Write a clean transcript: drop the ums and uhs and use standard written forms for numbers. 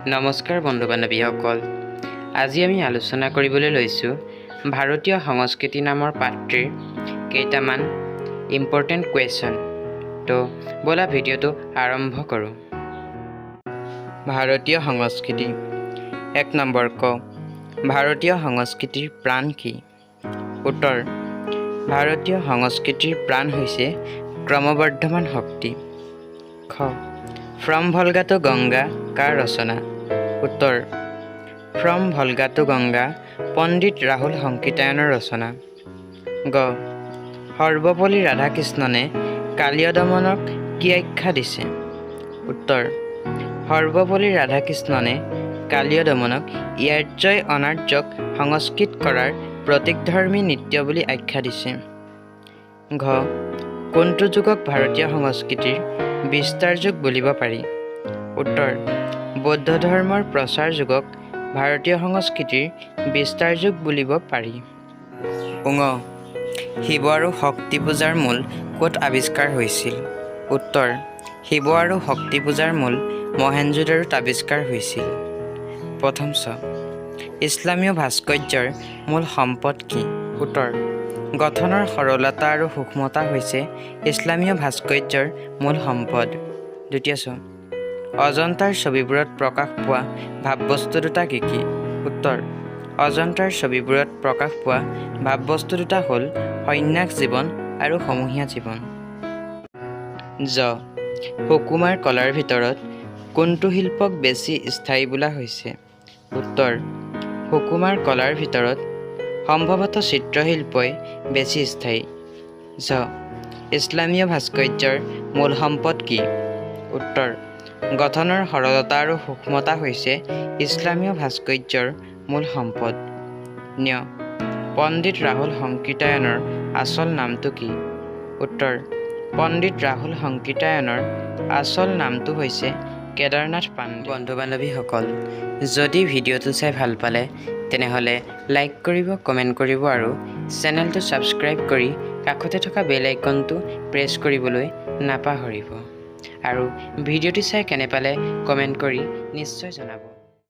নমস্কাৰ বন্ধু বান্ধৱীসকল, আজি আমি আলোচনা কৰিবলৈ লৈছোঁ ভাৰতীয় সংস্কৃতি নামৰ পাঠটিৰ কেইটামান ইম্পৰ্টেণ্ট কুৱেশ্যন। তো ব'লা ভিডিঅ'টো আৰম্ভ কৰোঁ। ভাৰতীয় সংস্কৃতি। 1 নম্বৰ ক, ভাৰতীয় সংস্কৃতিৰ প্ৰাণ কি? উত্তৰ: ভাৰতীয় সংস্কৃতিৰ প্ৰাণ হৈছে ক্ৰমবৰ্ধমান শক্তি। খ, ফ্ৰম ভলগা টু গংগা কাৰ ৰচনা? উত্তৰ: ফ্ৰম ভলগা টু গংগা পণ্ডিত ৰাহুল সংকীৰ্তায়নৰ ৰচনা। গ, সৰ্বপল্লী ৰাধাকৃষ্ণনে কালীয় দমনক কি আখ্যা দিছে? উত্তৰ: সৰ্বপল্লী ৰাধাকৃষ্ণনে কালীয় দমনক ইয়াৰ্যই অনাৰ্যক সংস্কৃত কৰাৰ প্ৰতীকধৰ্মী নৃত্য বুলি আখ্যা দিছে। ঘ, কোনটো যুগক ভাৰতীয় সংস্কৃতিৰ বিস্তাৰ যুগ বুলিব পাৰি? উত্তৰ: বৌদ্ধ ধৰ্মৰ প্ৰচাৰ যুগক ভাৰতীয় সংস্কৃতিৰ বিস্তাৰ যুগ বুলিব পাৰি। ঙ, শিৱ আৰু শক্তি পূজাৰ মূল ক'ত আৱিষ্কাৰ হৈছিল? উত্তৰ: শিৱ আৰু শক্তি পূজাৰ মূল মহেঞ্জোদাৰোত আৱিষ্কাৰ হৈছিল। প্ৰথম ছ, ইছলামীয় ভাস্কৰ্যৰ মূল সম্পদ কি? উত্তৰ: গঠনৰ সৰলতা আৰু সূক্ষ্মতা হৈছে ইছলামীয় ভাস্কৰ্যৰ মূল সম্পদ। দ্বিতীয় ছ, অজন্তাৰ ছবিবোৰত প্ৰকাশ পোৱা ভাৱবস্তু দুটা কি কি? উত্তৰ: অজন্তাৰ ছবিবোৰত প্ৰকাশ পোৱা ভাৱবস্তু দুটা হ'ল সন্ন্যাস জীৱন আৰু সমূহীয়া জীৱন। জ, সুকুমাৰ কলাৰ ভিতৰত কোনটো শিল্পক বেছি স্থায়ী বোলা হৈছে? উত্তৰ: সুকুমাৰ কলাৰ ভিতৰত সম্ভৱতঃ চিত্ৰশিল্পই বেছি স্থায়ী। ঝ, ইছলামীয় ভাস্কৰ্যৰ মূল সম্পদ কি? উত্তৰ: গঠনৰ সৰলতা আৰু সূক্ষ্মতা হৈছে ইছলামীয় ভাস্কৰ্যৰ মূল সম্পদ। ঞ, পণ্ডিত ৰাহুল সংকীৰ্তায়নৰ আচল নামটো কি? উত্তৰ: পণ্ডিত ৰাহুল সংকীৰ্তায়নৰ আচল নামটো হৈছে কেদাৰনাথ পাণ্ডে। বন্ধু বান্ধৱীসকল, যদি ভিডিঅ'টো চাই ভাল পালে তেনেহ'লে লাইক কৰিব, কমেণ্ট কৰিব আৰু চেনেলটো ছাবস্ক্ৰাইব কৰি কাষতে থকা বেল আইকনটো প্ৰেছ কৰিবলৈ নাপাহৰিব। আৰু ভিডিঅ'টো চাই কেনে পালে কমেণ্ট কৰি নিশ্চয় জনাব।